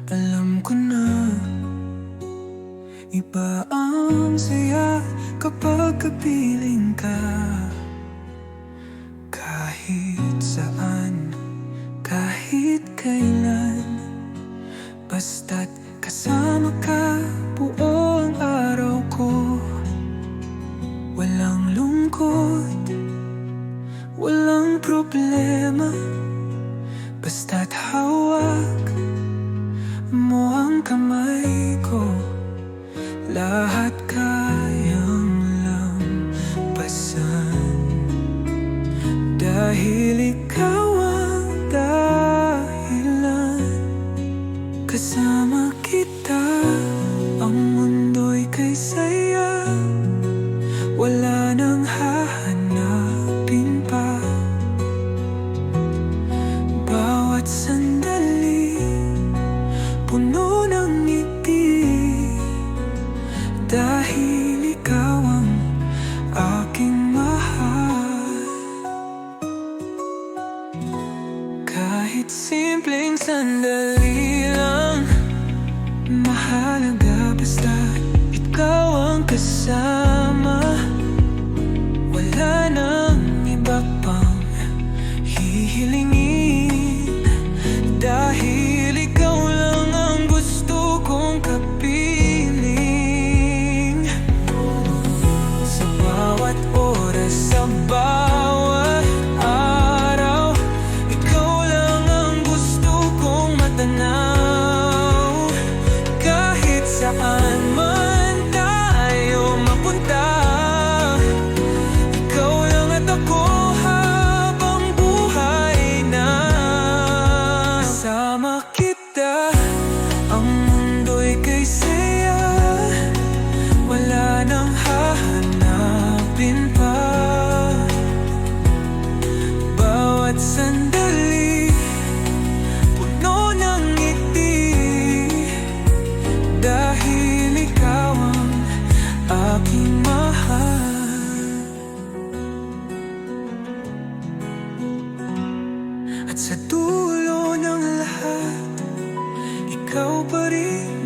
Alam ko na iba ang saya kapag kapiling ka. Kahit saan, kahit kailan, basta't kasama ka, buo ang araw ko. Walang lungkot, walang problema, basta't hawak mo ang kamay ko. Lahat kayang lampasan, dahil ikaw ang dahilan. Kasama kita, ang mundo'y kay saya. Wala nang hahanapin pa. Bawat sandali puno ng ngiti, dahil ikaw ang aking mahal. Kahit simpleng sandali lang, mahalaga basta ikaw ang kasama. Wala nang iba pang hihilingin, dahil ikaw lang ang gusto kong kapiling. Sa bawat oras, sa bawat araw, ikaw lang ang gusto kong matanaw. Kahit saan man tayo mapunta, ikaw lang at ako habang buhay na. Kasama kita, ang mundo'y kay saya. Wala nang hahanapin pa. Bawat sandali puno ng ngiti, dahil ikaw ang aking mahal. At sa dulo ng lahat, ikaw pa rin